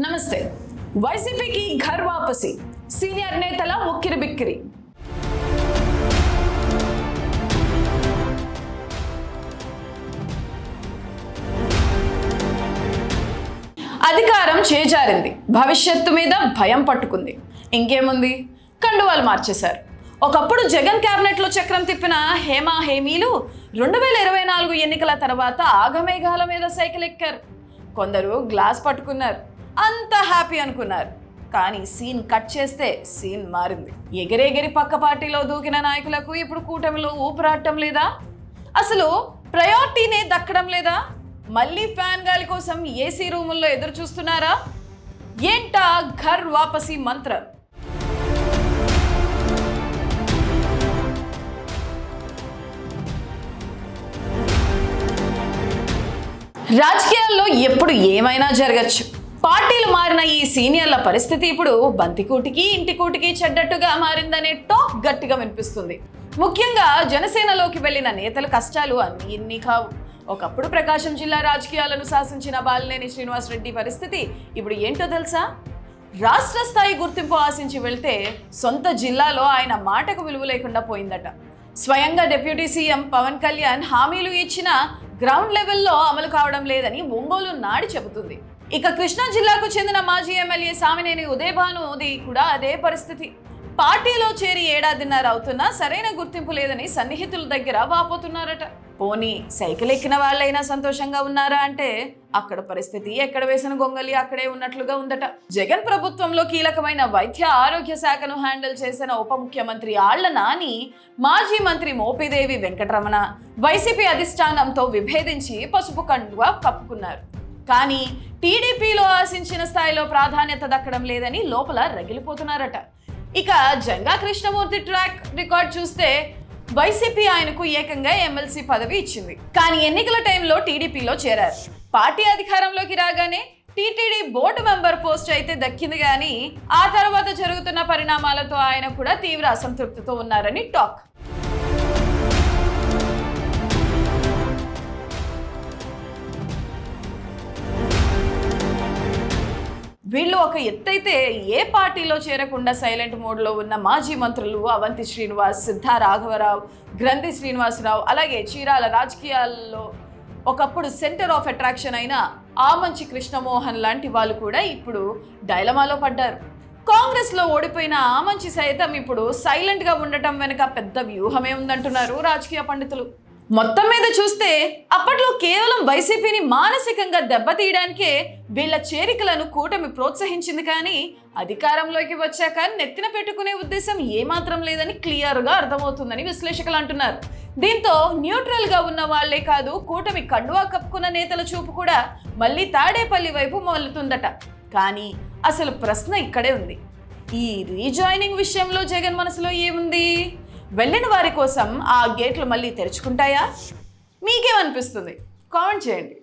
నమస్తే. వైసీపీకి ఘర్ వాపసి, సీనియర్ నేతల ముక్కిరి బిక్కిరి. అధికారం చేజారింది, భవిష్యత్తు మీద భయం పట్టుకుంది. ఇంకేముంది, కండువాలు మార్చేశారు. ఒకప్పుడు జగన్ క్యాబినెట్లో చక్రం తిప్పిన హేమీలు 2024 ఎన్నికల తర్వాత ఆగమేఘాల మీద సైకిల్ ఎక్కారు. కొందరు గ్లాస్ పట్టుకున్నారు, అంత హ్యాపీ అనుకున్నారు. కానీ సీన్ కట్ చేస్తే సీన్ మారింది. ఎగిరెగిరి పక్క పార్టీలో దూకిన నాయకులకు ఇప్పుడు కూటమిలో ఊపిరాడటం లేదా? అసలు ప్రయారిటీనే దక్కడం లేదా? మళ్ళీ ఫ్యాన్ గాలి కోసం ఏసీ రూముల్లో ఎదురు చూస్తున్నారా? ఏంటా ఘర్ వాపసి మంత్రం? రాజకీయాల్లో ఎప్పుడు ఏమైనా జరగచ్చు. పార్టీలు మారిన ఈ సీనియర్ల పరిస్థితి ఇప్పుడు బంతికూటికి ఇంటికూటికి చెడ్డట్టుగా మారిందనే టాక్ గట్టిగా వినిపిస్తుంది. ముఖ్యంగా జనసేనలోకి వెళ్లిన నేతల కష్టాలు అన్నీ కావు. ఒకప్పుడు ప్రకాశం జిల్లా రాజకీయాలను శాసించిన బాలినేని శ్రీనివాసరెడ్డి పరిస్థితి ఇప్పుడు ఏంటో తెలుసా? రాష్ట్ర స్థాయి గుర్తింపు ఆశించి వెళ్తే సొంత జిల్లాలో ఆయన మాటకు విలువ లేకుండా పోయిందట. స్వయంగా డిప్యూటీ సీఎం పవన్ కళ్యాణ్ హామీలు ఇచ్చిన గ్రౌండ్ లెవెల్లో అమలు కావడం లేదని ఒంగోలు నాడి చెబుతుంది. ఇక కృష్ణా జిల్లాకు చెందిన మాజీ ఎమ్మెల్యే సామినేని ఉదయభానుది కూడా అదే పరిస్థితి. పార్టీలో చేరి ఏడాదిన్నర అవుతున్నా సరైన గుర్తింపు లేదని సన్నిహితుల దగ్గర వాపోతున్నారట. పోనీ సైకిల్ ఎక్కిన వాళ్ళైనా సంతోషంగా ఉన్నారా అంటే అక్కడ పరిస్థితి ఎక్కడ వేసిన గొంగలి అక్కడే ఉన్నట్లుగా ఉందట. జగన్ ప్రభుత్వంలో కీలకమైన వైద్య ఆరోగ్య శాఖను హ్యాండిల్ చేసిన ఉప ముఖ్యమంత్రి ఆళ్ల నాని, మాజీ మంత్రి మోపిదేవి వెంకటరమణ వైసీపీ అధిష్టానంతో విభేదించి పసుపు కండువా కప్పుకున్నారు. కానీ టీడీపీలో ఆశించిన స్థాయిలో ప్రాధాన్యత దక్కడం లేదని లోపల రగిలిపోతున్నారట. ఇక జంగా కృష్ణమూర్తి ట్రాక్ రికార్డ్ చూస్తే వైసీపీ ఆయనకు ఏకంగా ఎమ్మెల్సీ పదవి ఇచ్చింది. కానీ ఎన్నికల టైంలో టీడీపీలో చేరారు. పార్టీ అధికారంలోకి రాగానే టీటీడీ బోర్డు మెంబర్ పోస్ట్ అయితే దక్కింది. కానీ ఆ తర్వాత జరుగుతున్న పరిణామాలతో ఆయన కూడా తీవ్ర అసంతృప్తితో ఉన్నారని టాక్. వీళ్ళు ఒక ఎత్తైతే ఏ పార్టీలో చేరకుండా సైలెంట్ మోడ్లో ఉన్న మాజీ మంత్రులు అవంతి శ్రీనివాస్, సిద్ధా రాఘవరావు, గ్రంథి శ్రీనివాసరావు, అలాగే చీరాల రాజకీయాల్లో ఒకప్పుడు సెంటర్ ఆఫ్ అట్రాక్షన్ అయిన ఆమంచి కృష్ణమోహన్ లాంటి వాళ్ళు కూడా ఇప్పుడు డైలమాలో పడ్డారు. కాంగ్రెస్లో ఓడిపోయిన ఆమంచి సైతం ఇప్పుడు సైలెంట్గా ఉండటం వెనుక పెద్ద వ్యూహమే ఉందంటున్నారు రాజకీయ పండితులు. మొత్తం మీద చూస్తే అప్పట్లో కేవలం వైసీపీని మానసికంగా దెబ్బతీయడానికే వీళ్ళ చేరికలను కూటమి ప్రోత్సహించింది. కానీ అధికారంలోకి వచ్చాక నెత్తిన పెట్టుకునే ఉద్దేశం ఏమాత్రం లేదని క్లియర్గా అర్థమవుతుందని విశ్లేషకులు అంటున్నారు. దీంతో న్యూట్రల్గా ఉన్న వాళ్లే కాదు, కూటమి కండువా కప్పుకున్న నేతల చూపు కూడా మళ్ళీ తాడేపల్లి వైపు మొదలుతుందట. కానీ అసలు ప్రశ్న ఇక్కడే ఉంది. ఈ రీజాయినింగ్ విషయంలో జగన్ మనసులో ఏముంది? వెళ్ళిన వారి కోసం ఆ గేట్లు మళ్ళీ తెరుచుకుంటాయా? మీకేమనిపిస్తుంది? కామెంట్ చేయండి.